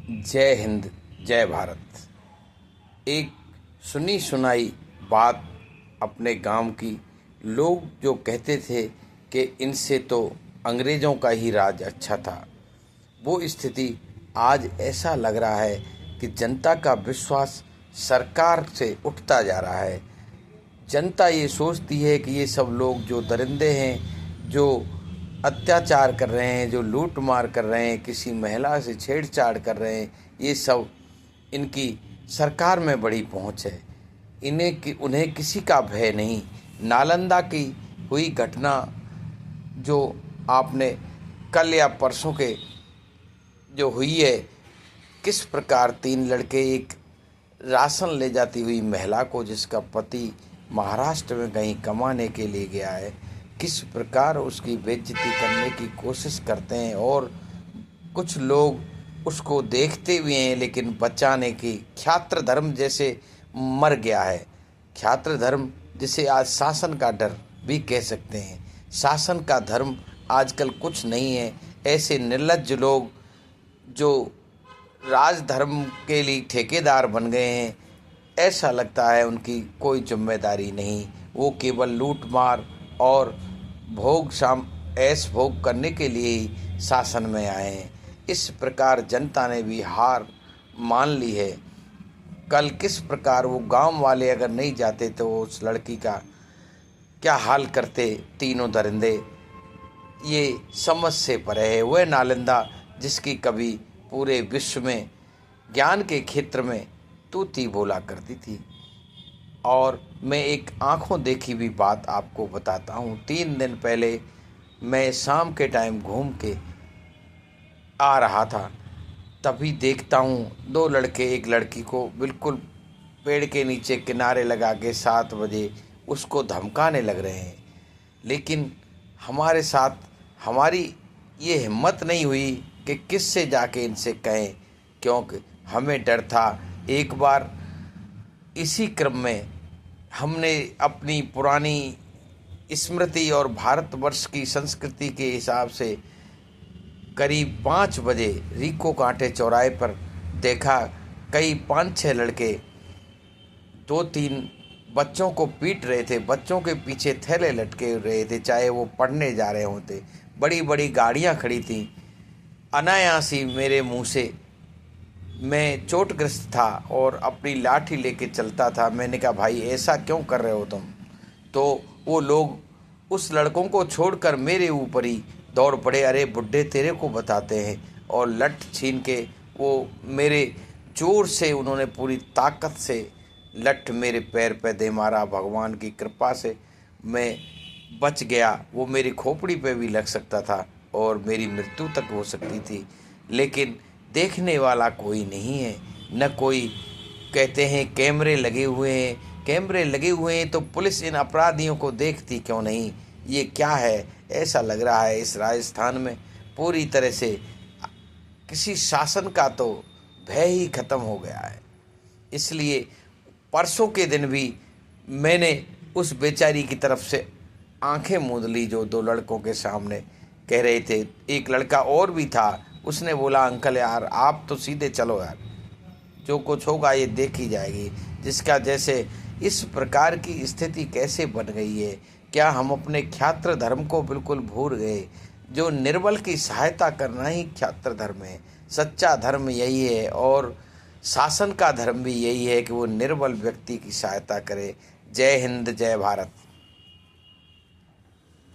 जय हिंद, जय भारत। एक सुनी सुनाई बात अपने गांव की। लोग जो कहते थे कि इनसे तो अंग्रेज़ों का ही राज अच्छा था, वो स्थिति आज ऐसा लग रहा है कि जनता का विश्वास सरकार से उठता जा रहा है। जनता ये सोचती है कि ये सब लोग जो दरिंदे हैं, जो अत्याचार कर रहे हैं, जो लूट मार कर रहे हैं, किसी महिला से छेड़छाड़ कर रहे हैं, ये सब इनकी सरकार में बड़ी पहुंच है। उन्हें किसी का भय नहीं। नालंदा की हुई घटना जो आपने कल या परसों के जो हुई है, किस प्रकार 3 लड़के एक राशन ले जाती हुई महिला को, जिसका पति महाराष्ट्र में कहीं कमाने के लिए गया है, किस प्रकार उसकी बेइज्जती करने की कोशिश करते हैं। और कुछ लोग उसको देखते हुए हैं, लेकिन बचाने की क्षात्र धर्म जैसे मर गया है। क्षात्र धर्म जिसे आज शासन का डर भी कह सकते हैं। शासन का धर्म आजकल कुछ नहीं है। ऐसे निर्लज्ज लोग जो राजधर्म के लिए ठेकेदार बन गए हैं, ऐसा लगता है उनकी कोई जिम्मेदारी नहीं। वो केवल लूट मार और ऐश भोग करने के लिए ही शासन में आए हैं। इस प्रकार जनता ने भी हार मान ली है। कल किस प्रकार वो गांव वाले अगर नहीं जाते तो उस लड़की का क्या हाल करते, तीनों दरिंदे, ये समझ से परे है। वह नालंदा जिसकी कभी पूरे विश्व में ज्ञान के क्षेत्र में तूती बोला करती थी। और मैं एक आंखों देखी भी बात आपको बताता हूँ। 3 दिन पहले मैं शाम के टाइम घूम के आ रहा था, तभी देखता हूँ 2 लड़के एक लड़की को बिल्कुल पेड़ के नीचे किनारे लगा के 7 बजे उसको धमकाने लग रहे हैं। लेकिन हमारे साथ हमारी ये हिम्मत नहीं हुई कि किससे जाके इनसे कहें, क्योंकि हमें डर था। एक बार इसी क्रम में हमने अपनी पुरानी स्मृति और भारतवर्ष की संस्कृति के हिसाब से करीब 5 बजे रीको कांटे चौराहे पर देखा, कई 5-6 लड़के 2-3 बच्चों को पीट रहे थे। बच्चों के पीछे थैले लटके रहे थे, चाहे वो पढ़ने जा रहे होते। बड़ी बड़ी गाड़ियां खड़ी थीं। अनायासी मेरे मुंह से, मैं चोटग्रस्त था और अपनी लाठी लेके चलता था। मैंने कहा, भाई ऐसा क्यों कर रहे हो तुम? तो वो लोग उस लड़कों को छोड़कर मेरे ऊपर ही दौड़ पड़े। अरे बुड्ढे, तेरे को बताते हैं। और लठ छीन के वो मेरे जोर से, उन्होंने पूरी ताकत से लठ मेरे पैर पे दे मारा। भगवान की कृपा से मैं बच गया। वो मेरी खोपड़ी पे भी लग सकता था और मेरी मृत्यु तक हो सकती थी, लेकिन देखने वाला कोई नहीं है, न कोई। कहते हैं कैमरे लगे हुए हैं, कैमरे लगे हुए हैं तो पुलिस इन अपराधियों को देखती क्यों नहीं? ये क्या है? ऐसा लग रहा है इस राजस्थान में पूरी तरह से किसी शासन का तो भय ही खत्म हो गया है। इसलिए परसों के दिन भी मैंने उस बेचारी की तरफ से आंखें मूंद ली जो 2 लड़कों के सामने कह रहे थे। एक लड़का और भी था, उसने बोला, अंकल यार आप तो सीधे चलो यार, जो कुछ होगा ये देखी जाएगी। जिसका जैसे इस प्रकार की स्थिति कैसे बन गई है? क्या हम अपने क्षात्र धर्म को बिल्कुल भूल गए? जो निर्बल की सहायता करना ही क्षात्र धर्म है। सच्चा धर्म यही है और शासन का धर्म भी यही है कि वो निर्बल व्यक्ति की सहायता करे। जय हिंद, जय भारत।